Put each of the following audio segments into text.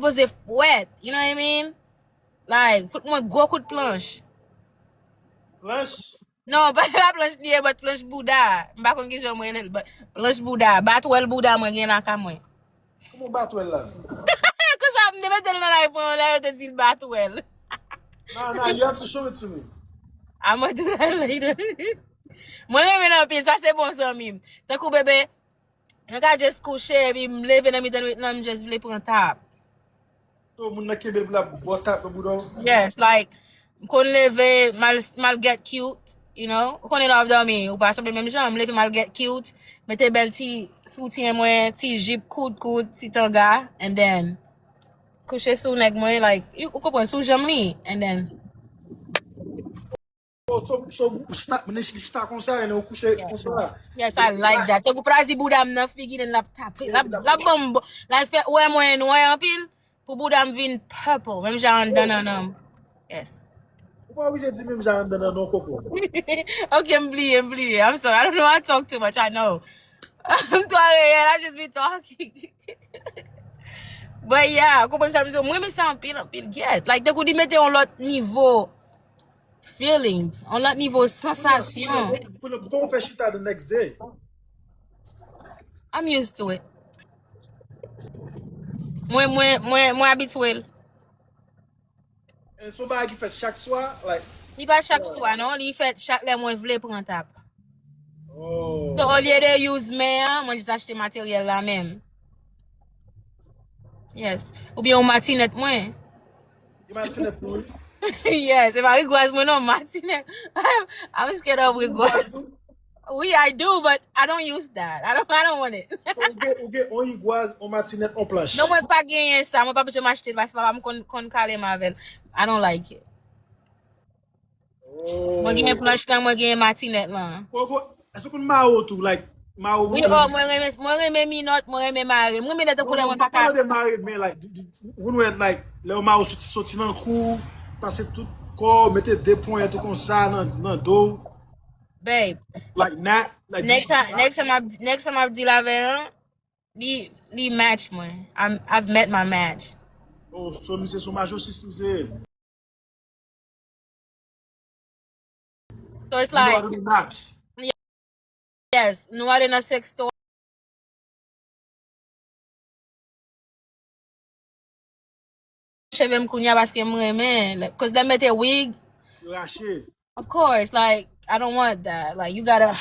Posé wet, you know what I mean? Like, foot moi gros coup de planche. Planche? Non, pas la planche liye, but planche Bouddha. Mba kon ki jom mwen el, but planche Bouddha. Batwell Bouddha mwen gen nan ka mwen. Comment battre là? Kousa mne mette nan la ipon, la te til Batwell. Nah, you have to show it to me. I'm gonna do that later. Mwen reme nan pi, sa se bon san mim. Takou bebe, yon ka just kouche, bi m leve nan mi tan wit nan m just vle pran tap. So, moun na kebe bla botak pe boudon? Yes, like, m kon leve, mal get cute, you know? Kon en ap do mi, ou pa sape menm jan, m leve mal get cute, mette bel ti soutien mwen, ti jip koud, ti tanga, and then, kouche sou nek mwen, like, ou kopon sou jam li, and then, Oh, so, mwen chita kon sa, ene ou kouche kon sa. yes, I like that. Te kou prazi boudam nan figi den lap tape, la bombo, like fe wè mwen anpil, pou boudam vin purple, menm jan danan yes. Ou pa wije di menm jan dan nan Coco? Okay, mbli. I'm sorry. I don't know. I talk too much. I know. I'm tired. I just be talking. But yeah, kompon sa mwen mwen sa anpil get. Like, te kou di mette on lot niveau feelings, on lot niveau sensation. Pou fè chita the next day? I'm used to it. Mwen habituel. And so ba ki fè chak swa, like... Li pa chak swa, non? Li fet chak le mwen vle pran tap. Oh. So, au lieu de use men, mwen jis achete materyel la men. Yes. Ou bien ou matinet mwen. Yon matinet pou? Yes, if I rigouaz mwen non matinet. I'm scared of rigouaz. Oui, I do, but I don't use that. I don't want it. On rigouaz, on matinet, on planche. Non, mwen pa genyen sa. Mwen pa pwede m'achete bas pa mwen kon kale mavel. I don't like it. Oh. Mwen genyen planche kan mwen genyen matinet lan. Est-ce kon ma ou tou, like, ma ou... Oui, oh, mwen reme minot, mwen reme mare. Mwen reme dete pou le mwen pa ka. Mwen de mare, men, like, when we like, le ou ma ou soti nan kou, pase tout kor, mette de pon eto kon sa nan do. Babe. Like, not... Like, Next time I've deal avec li match mwen. I've met my match. Oh, so mi se sou majo si mi se... So it's like... You know match. Yes, nou are in a sex store. Cheve m kounya baske m reme. Like, cause them mette wig. You rache. Of course, like, I don't want that. Like, you gotta...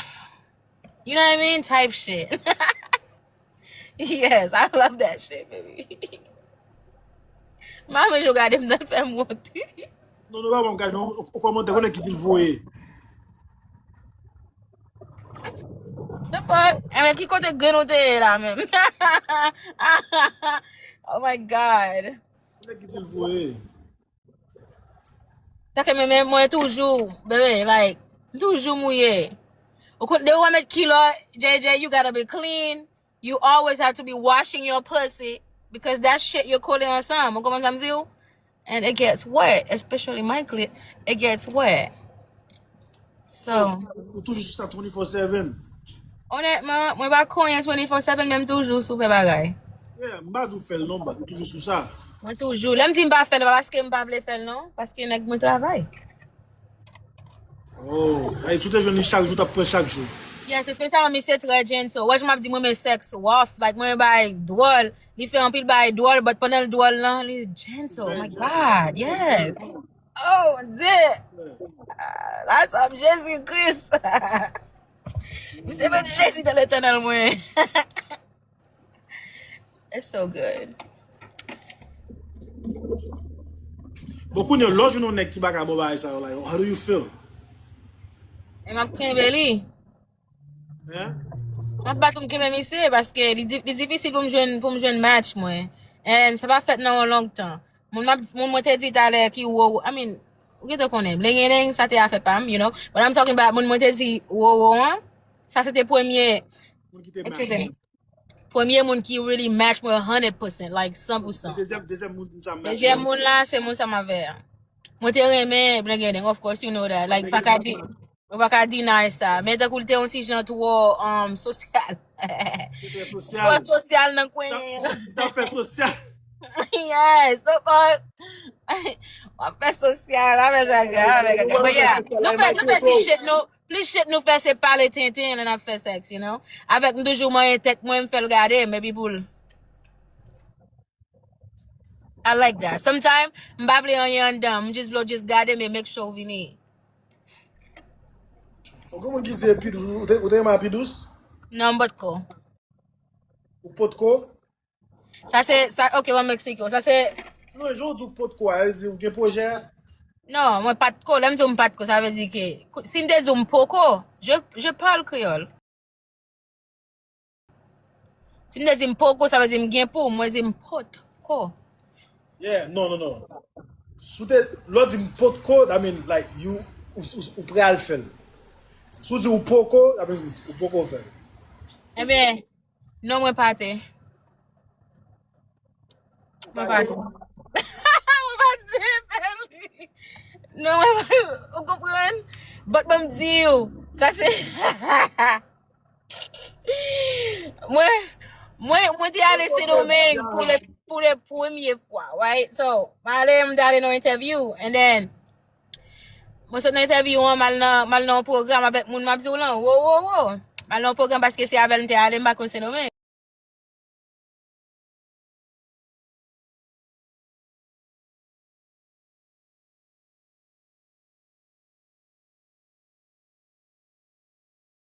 You know what I mean? Type shit. Yes, I love that shit, baby. Mama joga dem nan fè monti. Non, ba mwen gade, non, ou komante konen ki til voye. The fuck? Eme, ki kote gen ou te la men. Oh my God. Konen ki til voye. Take mwen toujou, bebe, like, toujou mouye. De ou met kilo, JJ, you gotta be clean. You always have to be washing your pussy because that shit you're calling on some. And it gets wet, especially my clit. It gets wet. So, Ou toujou sou sa 24/7. honnêtement, mwen ba konyen 24/7 même toujou soupe bagay. Yeah, mba djou fel non, ba toujou sou sa. Mwen toujou. Lem di mba fel, paske mba vle fel non? Paske nek mwen travay. Oh, ay sou te jouni chak jou, ta pre chak jou. Yes, especially mi se tre gentle. Waj map di mwen men sex waf, like mwen bay dwol. Li fe anpil bay dwol, but panel dwol lan, li gentle. Oh my God, yes. Oh, zit. That's some Jesse Chris. Mi se met Jesse dan le tunnel mwen. It's so good. Beaucoup de loj nou nek ki baka boba sa, like, how do you feel? E map kembe li. Yeah? Map bakoum kembe mi se, paske li difisil pou m jwen match mwen. And sa pa fet nan an long tan. Moun te di tale ki wow, I mean, ou te konen, blengeneng, sa te a fe pam, you know? But I'm talking about moun te di wow, sa se te premier, Moun ki te match. premier moun ki really match mwen 100%, like 100%. Dezem moun sa match. Deuxième moun la, se moun sa ma ver. Mwen te reme blengeneng, of course, you know that. Like, baka deny sa. Men te koul te yon ti jan tou sosyal. Social. Sosyal nan kwen. Ta fè social. Yes, on fait social avec la gars. But yeah, nous fait petit shit, nous, plus shit nous fait c'est parler tintin et nous fait sexe, you know. Avec nous toujours moi tête moi me fait regarder, maybe pour I like that. Sometimes m'bable on yon dam, just garder me make sure we need. Comment qui dit pidous? Ou t'es ma pidous? Non, but ko. Ou potko? Ça c'est ça OK, on Mexico. Ça c'est Non, je dis potko, ou gen projet. non, moi pas de ko, l'aime dire pas de ko, ça veut dire que si me dis un poco, je parle créole. Si me dis poco, ça veut dire m'gen pour, moi dis pot ko. Yeah, non. Sou te, lò di potko, that mean like you, ou pre al fel. Sou di ou poko, that means ou poko fel. Eh bien, non moi pâté. Moi pâté. Moi pâté, Perli. Non, moi vous comprenez? But me dis ça c'est moi t'y allé c'est domaine pour les premières fois, right? So, je d'aller dans interview and then moi sur interview mal dans programme avec moun m'a dit wow. Mal dans programme parce que c'est avec m'te aller m'pa connaître domaine.